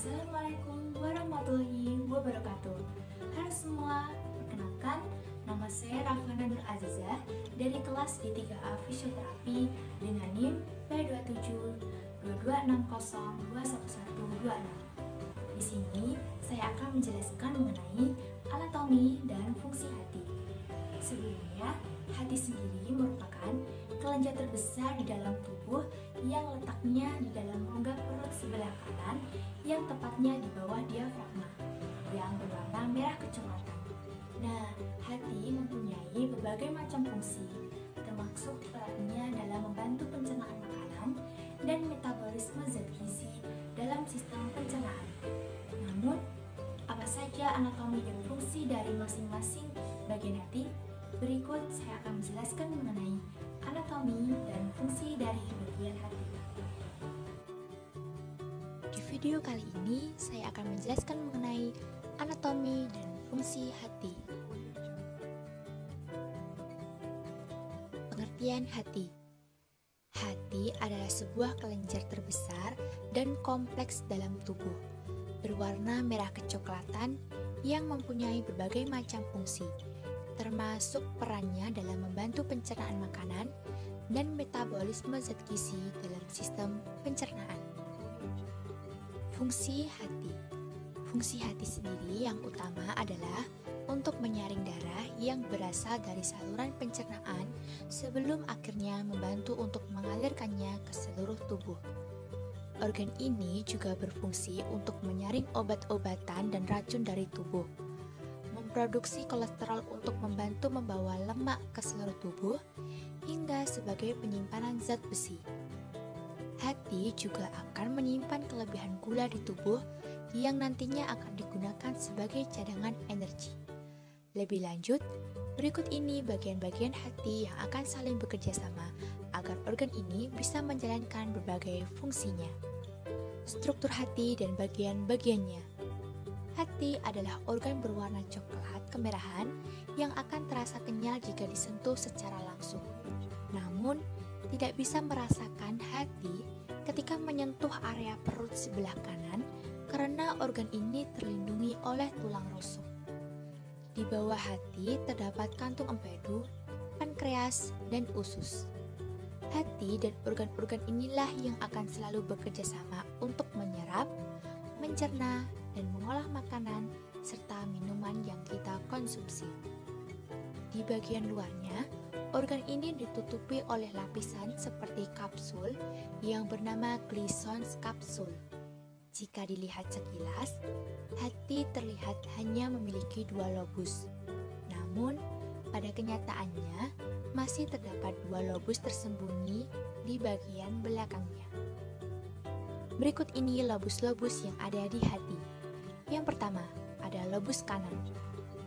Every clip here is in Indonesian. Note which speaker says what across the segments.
Speaker 1: Assalamualaikum warahmatullahi wabarakatuh. Halo semua, perkenalkan nama saya Rafana Nur Azizah dari kelas D3A Fisioterapi dengan NIM P272260211126. Di sini saya akan menjelaskan mengenai anatomi dan fungsi hati. Sebelumnya, hati sendiri merupakan kelenjar terbesar di dalam tubuh yang letaknya di dalam rongga perut sebelah kanan yang tepatnya di bawah diafragma yang berwarna merah kecoklatan. Nah, hati mempunyai berbagai macam fungsi, termasuk perannya dalam membantu pencernaan makanan dan metabolisme zat gizi dalam sistem pencernaan. Namun, apa saja anatomi dan fungsi dari masing-masing bagian hati? Berikut saya akan menjelaskan mengenai anatomi dan fungsi dari bagian hati. Di video kali ini saya akan menjelaskan mengenai anatomi dan fungsi hati. Pengertian hati. Hati adalah sebuah kelenjar terbesar dan kompleks dalam tubuh, berwarna merah kecoklatan yang mempunyai berbagai macam fungsi, termasuk perannya dalam membantu pencernaan makanan dan metabolisme zat gizi dalam sistem pencernaan. Fungsi hati. Fungsi hati sendiri yang utama adalah untuk menyaring darah yang berasal dari saluran pencernaan sebelum akhirnya membantu untuk mengalirkannya ke seluruh tubuh. Organ ini juga berfungsi untuk menyaring obat-obatan dan racun dari tubuh, memproduksi kolesterol untuk membantu membawa lemak ke seluruh tubuh, hingga sebagai penyimpanan zat besi. Hati juga akan menyimpan kelebihan gula di tubuh yang nantinya akan digunakan sebagai cadangan energi. Lebih lanjut, berikut ini bagian-bagian hati yang akan saling bekerja sama agar organ ini bisa menjalankan berbagai fungsinya. Struktur hati dan bagian-bagiannya. Hati adalah organ berwarna coklat kemerahan yang akan terasa kenyal jika disentuh secara langsung. Namun, tidak bisa merasakan hati ketika menyentuh area perut sebelah kanan karena organ ini terlindungi oleh tulang rusuk. Di bawah hati terdapat kantung empedu, pankreas, dan usus. Hati dan organ-organ inilah yang akan selalu bekerja sama untuk menyerap, mencerna, dan mengolah makanan serta minuman yang kita konsumsi. Di bagian luarnya, organ ini ditutupi oleh lapisan seperti kapsul yang bernama Glisons kapsul. Jika dilihat sekilas, hati terlihat hanya memiliki 2 lobus. Namun, pada kenyataannya masih terdapat 2 lobus tersembunyi di bagian belakangnya. Berikut ini lobus-lobus yang ada di hati. Yang pertama, ada lobus kanan.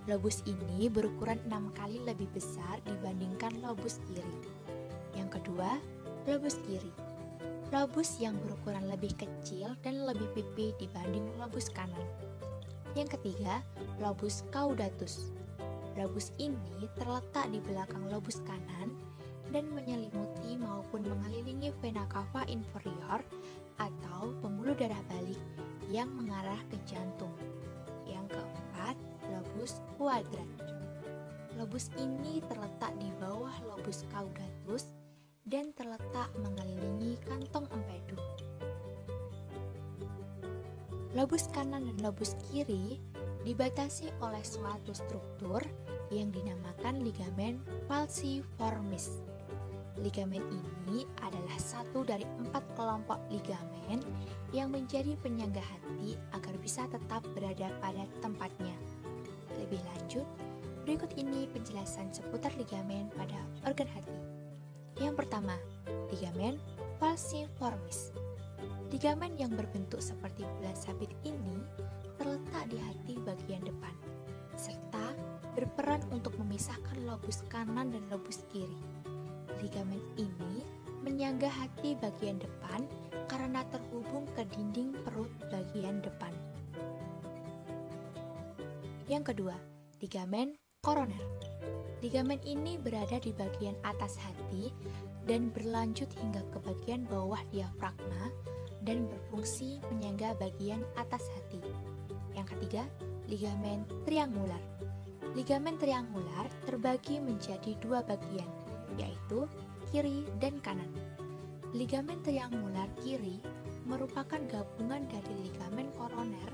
Speaker 1: Lobus ini berukuran 6 kali lebih besar dibandingkan lobus kiri. Yang kedua, lobus kiri. Lobus yang berukuran lebih kecil dan lebih pipih dibanding lobus kanan. Yang ketiga, lobus caudatus. Lobus ini terletak di belakang lobus kanan dan menyelimuti maupun mengelilingi vena cava inferior atau pembuluh darah balik yang mengarah ke jantung. Yang keempat, lobus quadrat. Lobus ini terletak di bawah lobus caudatus dan terletak mengelilingi kantong empedu. Lobus kanan dan lobus kiri dibatasi oleh suatu struktur yang dinamakan ligamen falciformis. Ligamen ini adalah satu dari 4 kelompok ligamen yang menjadi penyangga hati agar bisa tetap berada pada tempatnya. Lebih lanjut, berikut ini penjelasan seputar ligamen pada organ hati. Yang pertama, ligamen falciformis. Ligamen yang berbentuk seperti bulan sabit ini terletak di hati bagian depan, serta berperan untuk memisahkan lobus kanan dan lobus kiri. Ligamen ini menyangga hati bagian depan karena terhubung ke dinding perut bagian depan. Yang kedua, ligamen koroner. Ligamen ini berada di bagian atas hati dan berlanjut hingga ke bagian bawah diafragma dan berfungsi menyangga bagian atas hati. Yang ketiga, ligamen triangular. Ligamen triangular terbagi menjadi dua bagian, yaitu kiri dan kanan. Ligamen triangular kiri merupakan gabungan dari ligamen koroner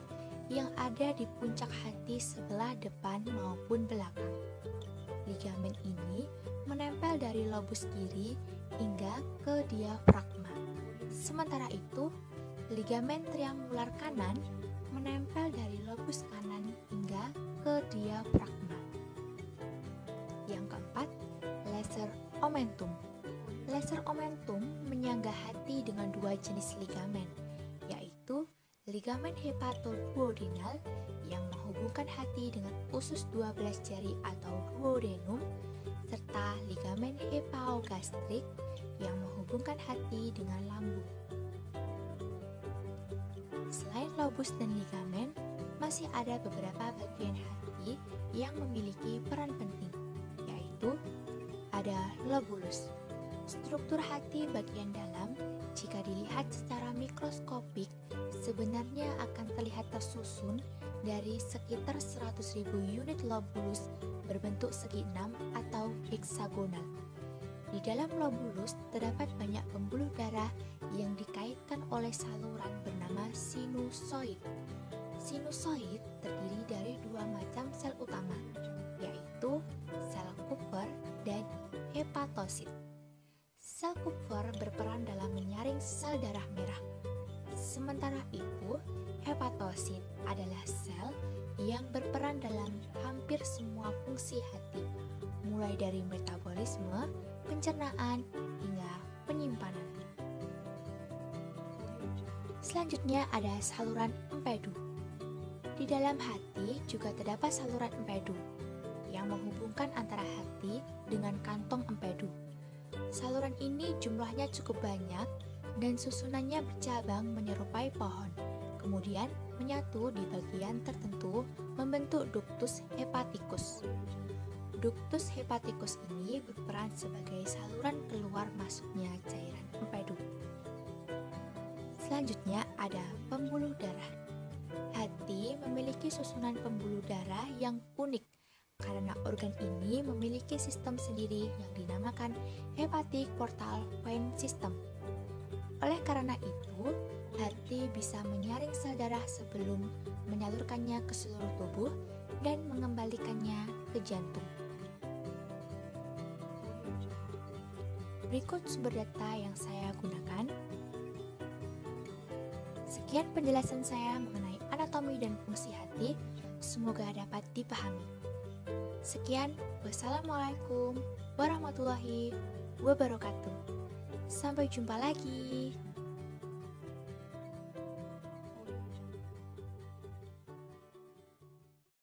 Speaker 1: yang ada di puncak hati sebelah depan maupun belakang. Ligamen ini menempel dari lobus kiri hingga ke diafragma. Sementara itu, ligamen triangular kanan menempel dari lobus kanan hingga ke diafragma. Yang keempat, laser omentum. Laser omentum menyangga hati dengan dua jenis ligamen, yaitu ligamen hepatoduodenal yang menghubungkan hati dengan usus 12 jari atau duodenum, serta ligamen hepatogastrik yang menghubungkan hati dengan lambung. Selain lobus dan ligamen, masih ada beberapa bagian hati yang memiliki peran penting, yaitu ada lobulus. Struktur hati bagian dalam, jika dilihat secara mikroskopik, sebenarnya akan terlihat tersusun dari sekitar 100.000 unit lobulus berbentuk segi enam atau heksagonal. Di dalam lobulus terdapat banyak pembuluh darah yang dikaitkan oleh saluran bernama sinusoid. Sinusoid terdiri dari dua macam sel utama, yaitu sel Kupfer dan hepatosit. Sel Kupfer berperan dalam menyaring sel darah merah. Sementara itu, hepatosit adalah sel yang berperan dalam hampir semua fungsi hati, mulai dari metabolisme, pencernaan, hingga penyimpanan. Selanjutnya ada saluran empedu. Di dalam hati juga terdapat saluran empedu yang menghubungkan antara hati dengan kantong empedu. Saluran ini jumlahnya cukup banyak dan susunannya bercabang menyerupai pohon, kemudian menyatu di bagian tertentu membentuk ductus hepaticus. Ductus hepaticus ini berperan sebagai saluran keluar masuknya cairan empedu. Selanjutnya ada pembuluh darah. Hati memiliki susunan pembuluh darah yang unik karena organ ini memiliki sistem sendiri yang dinamakan hepatic portal vein system. Oleh karena itu, hati bisa menyaring sel darah sebelum menyalurkannya ke seluruh tubuh dan mengembalikannya ke jantung. Berikut sumber data yang saya gunakan. Sekian penjelasan saya mengenai anatomi dan fungsi hati, semoga dapat dipahami. Sekian, wassalamualaikum warahmatullahi wabarakatuh. Sampai jumpa lagi.